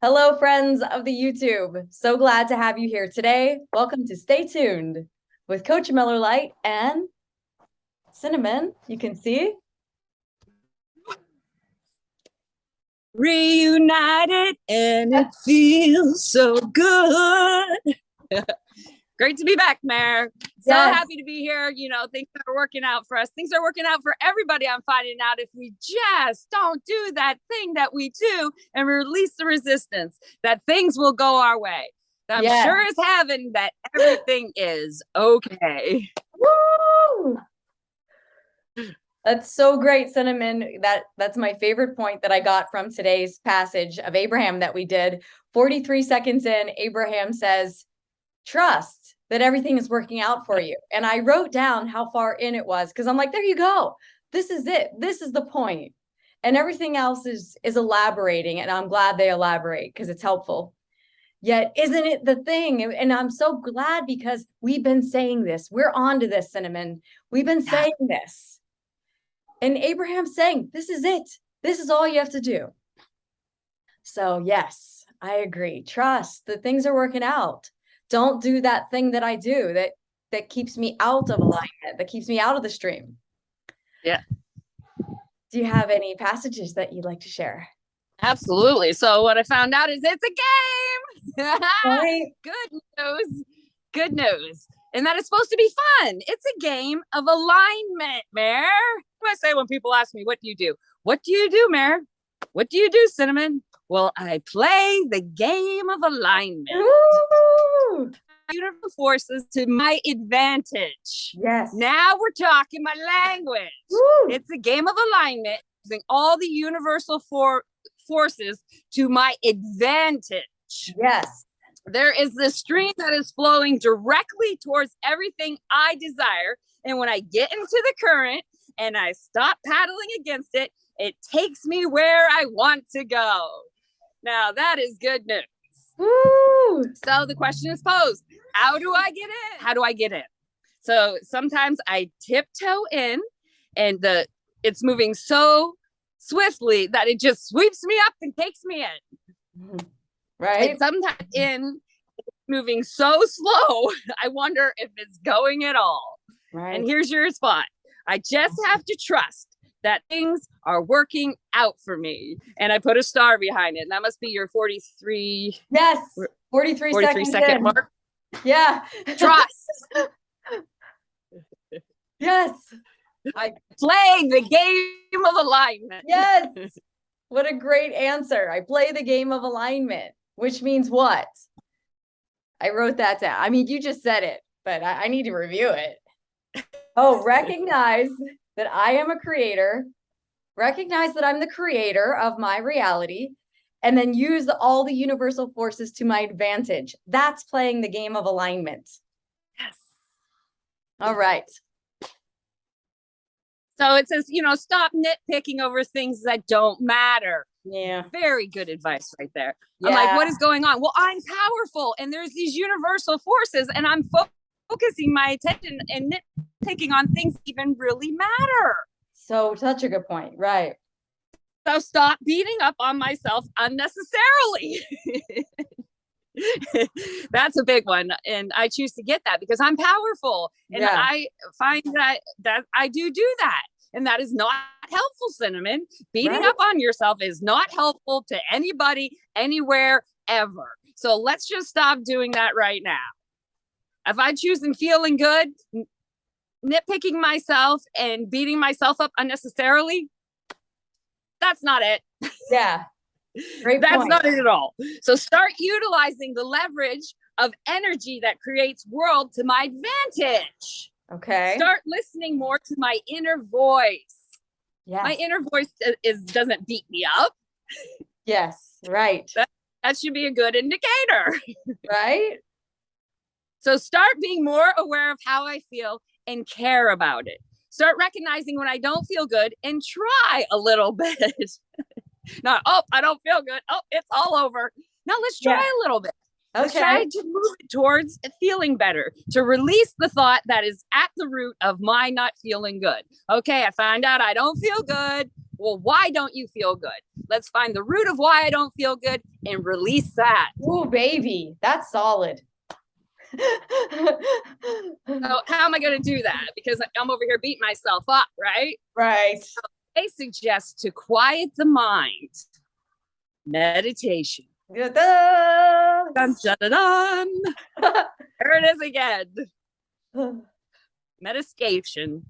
Hello, friends of the YouTube. So glad to have you here today. Welcome to Stay Tuned with CoachAMillerLight and Cinnamon. You can see. Reunited, and it feels so good. Great to be back, Mare. So happy to be here. You know, things are working out for us. Things are working out for everybody. I'm finding out if we just don't do that thing that we do and release the resistance, that things will go our way. I'm sure as heaven that everything is okay. Woo! That's so great, Cinnamon. That's my favorite point that I got from today's passage of Abraham that we did. 43 seconds in, Abraham says, trust that everything is working out for you. And I wrote down how far in it was because I'm like, there you go. This is it. This is the point. And everything else is elaborating. And I'm glad they elaborate because it's helpful. Yet, isn't it the thing? And I'm so glad because we've been saying this. We're on to this, Cinnamon. We've been saying this. And Abraham's saying, this is it. This is all you have to do. So yes, I agree. Trust that things are working out. Don't do that thing that I do that keeps me out of alignment, that keeps me out of the stream. Yeah. Do you have any passages that you'd like to share? Absolutely. So what I found out is it's a game. Right. Good news. Good news. And that is supposed to be fun. It's a game of alignment, Mare. What do I say when people ask me, what do you do? What do you do, Mare? What do you do, Cinnamon? Well, I play the game of alignment. Ooh. Universal forces to my advantage. Yes. Now we're talking my language. Woo. It's a game of alignment using all the universal forces to my advantage. Yes. There is this stream that is flowing directly towards everything I desire. And when I get into the current and I stop paddling against it, it takes me where I want to go. Now that is good news. Woo! So the question is posed, how do I get in? How do I get in? So sometimes I tiptoe in and it's moving so swiftly that it just sweeps me up and takes me in. Right. And sometimes in moving so slow, I wonder if it's going at all. Right. And here's your spot. I just have to trust that things are working out for me. And I put a star behind it. And that must be your 43. Yes. 43 second mark. Yeah. Trust. Yes. I play the game of alignment. Yes. What a great answer. I play the game of alignment, which means what? I wrote that down. I mean, you just said it, but I need to review it. Oh, recognize that I am a creator. Recognize that I'm the creator of my reality. And then use all the universal forces to my advantage. That's playing the game of alignment. Yes. All right. So it says, stop nitpicking over things that don't matter. Yeah. Very good advice right there. Yeah. I'm like, what is going on? Well, I'm powerful and there's these universal forces and I'm focusing my attention and nitpicking on things that even really matter. So such a good point. Right. So stop beating up on myself unnecessarily. That's a big one. And I choose to get that because I'm powerful. And I find that I do that. And that is not helpful, Cinnamon. Beating up on yourself is not helpful to anybody, anywhere, ever. So let's just stop doing that right now. If I choose and feeling good, nitpicking myself and beating myself up unnecessarily, that's not it. Yeah. That's not it at all. So start utilizing the leverage of energy that creates world to my advantage. Okay. Start listening more to my inner voice. Yes. My inner voice doesn't beat me up. Yes, right. That should be a good indicator. Right? So start being more aware of how I feel and care about it. Start recognizing when I don't feel good and try a little bit. Not, I don't feel good. Oh, it's all over. Now let's try a little bit. Let's try to move it towards feeling better, to release the thought that is at the root of my not feeling good. Okay, I find out I don't feel good. Well, why don't you feel good? Let's find the root of why I don't feel good and release that. Ooh, baby, that's solid. So how am I going to do that? Because I'm over here beating myself up, right? Right. So they suggest to quiet the mind, meditation. Dun, dun, dun, dun. There it is again. Meditation.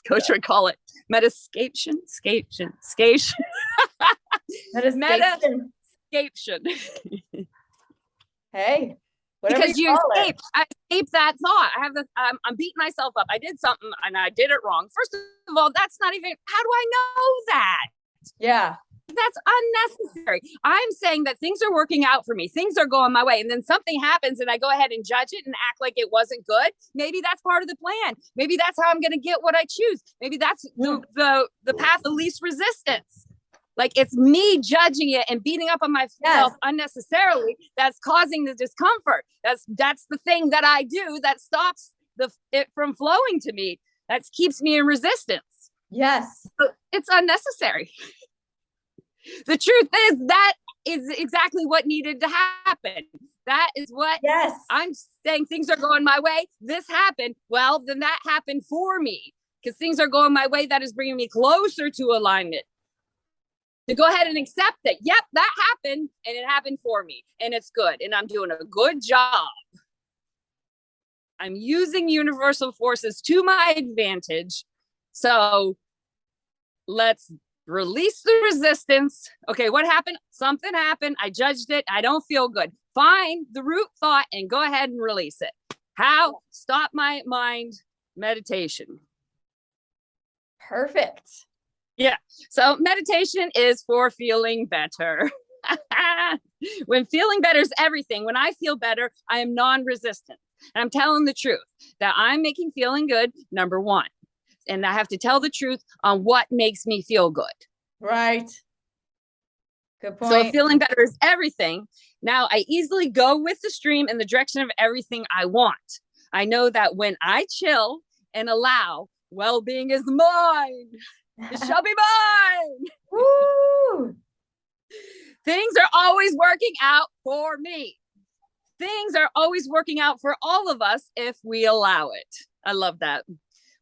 Coach would call it meditation. Meditation. Hey, because you escape. I escape that thought. I have the I'm beating myself up. I did something and I did it wrong. First of all, that's not even, how do I know that? Yeah. That's unnecessary. I'm saying that things are working out for me. Things are going my way. And then something happens and I go ahead and judge it and act like it wasn't good. Maybe that's part of the plan. Maybe that's how I'm going to get what I choose. Maybe that's the path of least resistance. Like it's me judging it and beating up on myself unnecessarily. That's causing the discomfort. That's the thing that I do that stops it from flowing to me. That keeps me in resistance. Yes. So it's unnecessary. The truth is that is exactly what needed to happen. That is what I'm saying. Things are going my way. This happened. Well, then that happened for me because things are going my way. That is bringing me closer to alignment. To go ahead and accept that. Yep, that happened and it happened for me and it's good. And I'm doing a good job. I'm using universal forces to my advantage. So let's release the resistance. Okay, what happened? Something happened. I judged it. I don't feel good. Find the root thought and go ahead and release it. How? Stop my mind. Meditation. Perfect. Yeah. So meditation is for feeling better. When feeling better is everything. When I feel better, I am non-resistant. And I'm telling the truth that I'm making feeling good, number one. And I have to tell the truth on what makes me feel good. Right. Good point. So feeling better is everything. Now I easily go with the stream in the direction of everything I want. I know that when I chill and allow, well-being is mine. It shall be mine. Woo! Things are always working out for me. Things are always working out for all of us if we allow it. I love that.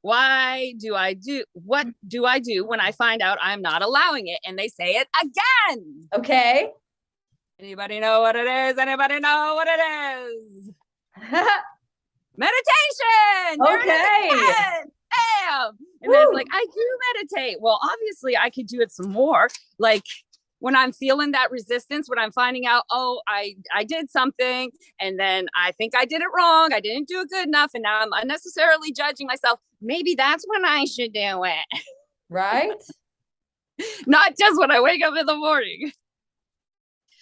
What do I do when I find out I'm not allowing it? And they say it again. Okay. Anybody know what it is? Anybody know what it is? Meditation. Okay. Bam. And then it's like, I do meditate. Well, obviously I could do it some more. Like when I'm feeling that resistance, when I'm finding out, oh, I did something and then I think I did it wrong. I didn't do it good enough. And now I'm unnecessarily judging myself. Maybe that's when I should do it. Right. Not just when I wake up in the morning.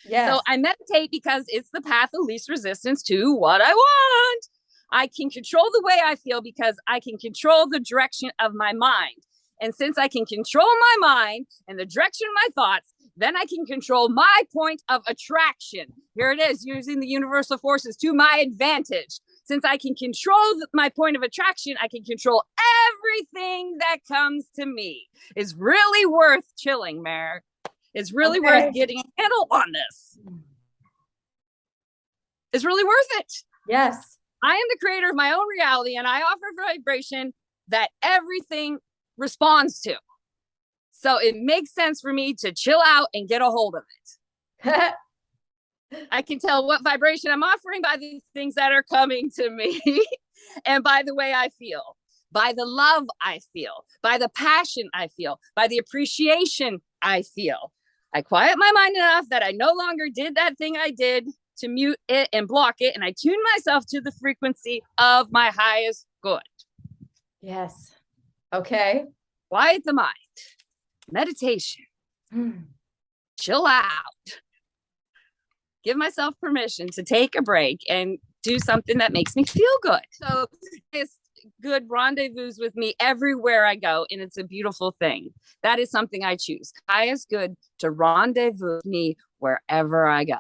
Yes. So I meditate because it's the path of least resistance to what I want. I can control the way I feel because I can control the direction of my mind. And since I can control my mind and the direction of my thoughts, then I can control my point of attraction. Here it is, using the universal forces to my advantage. Since I can control my point of attraction, I can control everything that comes to me. It's really worth chilling, Mare. It's really worth getting a handle on this. It's really worth it. Yes. I am the creator of my own reality and I offer vibration that everything responds to. So it makes sense for me to chill out and get a hold of it. I can tell what vibration I'm offering by the things that are coming to me and by the way I feel, by the love I feel, by the passion I feel, by the appreciation I feel. I quiet my mind enough that I no longer did that thing I did to mute it and block it. And I tune myself to the frequency of my highest good. Yes. Okay. Quiet the mind. Meditation. Chill out. Give myself permission to take a break and do something that makes me feel good. So it's good rendezvous with me everywhere I go. And it's a beautiful thing. That is something I choose. Highest good to rendezvous with me wherever I go.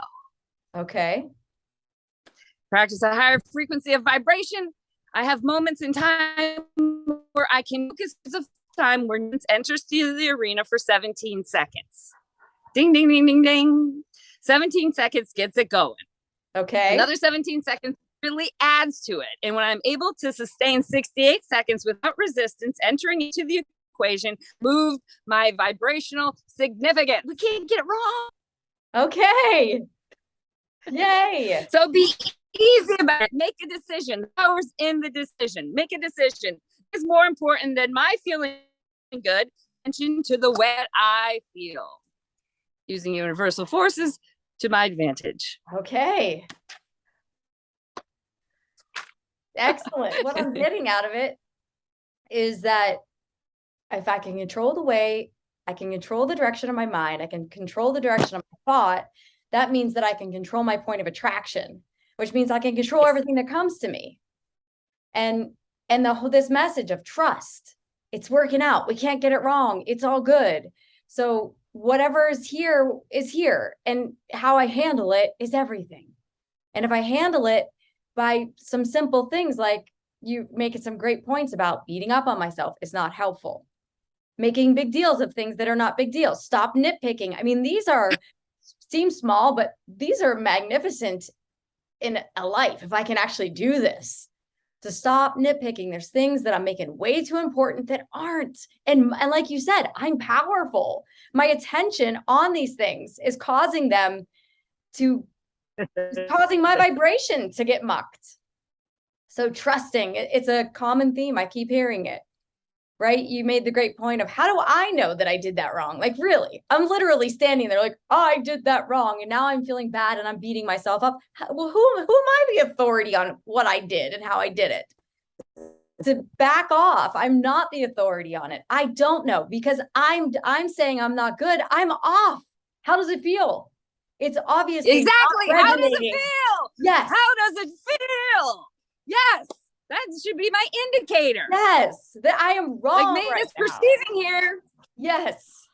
Okay. Practice a higher frequency of vibration. I have moments in time where I can focus. Of time where enters the arena for 17 seconds. Ding, ding, ding, ding, ding. 17 seconds gets it going. Okay. Another 17 seconds really adds to it. And when I'm able to sustain 68 seconds without resistance, entering into the equation, moved my vibrational significance. We can't get it wrong. Okay. Yay. So be easy about it. Make a decision. The power's in the decision. Make a decision. It's more important than my feeling good. Attention to the way I feel. Using universal forces to my advantage. Okay. Excellent. What I'm getting out of it is that if I can control the way, I can control the direction of my mind, I can control the direction of my thought, that means that I can control my point of attraction, which means I can control everything that comes to me. And this message of trust, it's working out. We can't get it wrong. It's all good. So whatever is here, and how I handle it is everything. And if I handle it by some simple things, like you making some great points about beating up on myself is not helpful. Making big deals of things that are not big deals. Stop nitpicking. I mean, these seem small, but these are magnificent in a life. If I can actually do this, to stop nitpicking. There's things that I'm making way too important that aren't. And like you said, I'm powerful. My attention on these things is causing them to, causing my vibration to get mucked. So trusting, it's a common theme. I keep hearing it, right? You made the great point of, how do I know that I did that wrong? Like, really, I'm literally standing there like, oh, I did that wrong. And now I'm feeling bad and I'm beating myself up. Well, who am I the authority on what I did and how I did it? To back off. I'm not the authority on it. I don't know, because I'm saying I'm not good. I'm off. How does it feel? It's obviously exactly. How does it feel? Yes. How does it feel? Yes. That should be my indicator. Yes. That I am wrong. Like, Nate is perceiving here. Yes.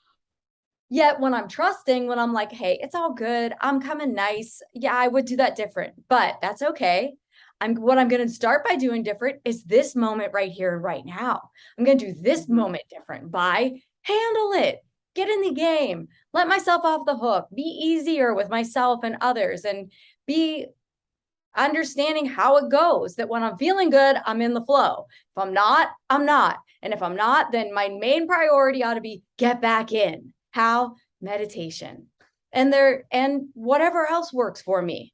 Yet when I'm trusting, when I'm like, hey, it's all good, I'm coming nice. Yeah, I would do that different, but that's okay. What I'm going to start by doing different is this moment right here and right now. I'm going to do this moment different by handle it, get in the game, let myself off the hook, be easier with myself and others, and be understanding how it goes, that when I'm feeling good, I'm in the flow. If I'm not, I'm not. And if I'm not, then my main priority ought to be get back in. How? Meditation. And whatever else works for me.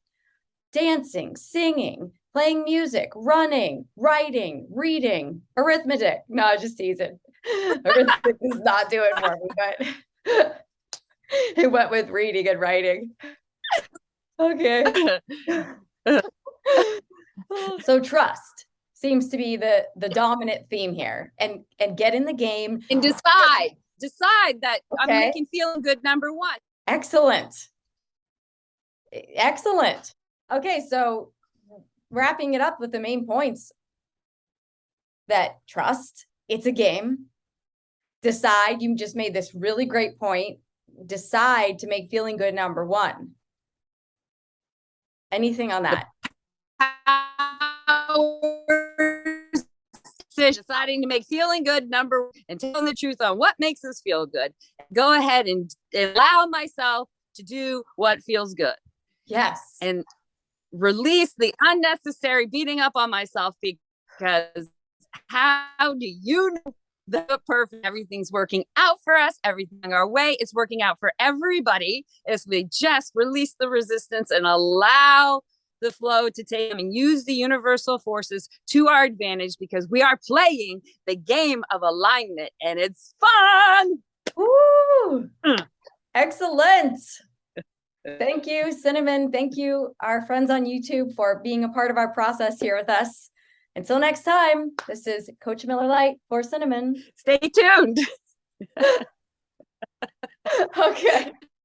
Dancing, singing, playing music, running, writing, reading, arithmetic. No, just teasing. Arithmetic is not doing for me, but it went with reading and writing. Okay. So trust seems to be the dominant theme here, and get in the game and decide that I'm making feeling good number one. Excellent. Okay, so wrapping it up with the main points: that trust, it's a game. Decide, you just made this really great point. Decide to make feeling good number one. Anything on that? Deciding to make feeling good number and telling the truth on what makes us feel good. Go ahead and allow myself to do what feels good. Yes. And release the unnecessary beating up on myself, because how do you know the perfect, everything's working out for us, everything our way is working out for everybody if we just release the resistance and allow the flow to take them and use the universal forces to our advantage, because we are playing the game of alignment and it's fun. Woo! Excellent. Thank you, Cinnamon. Thank you, our friends on YouTube, for being a part of our process here with us. Until next time, this is Coach Miller Light for Cinnamon. Stay tuned. Okay.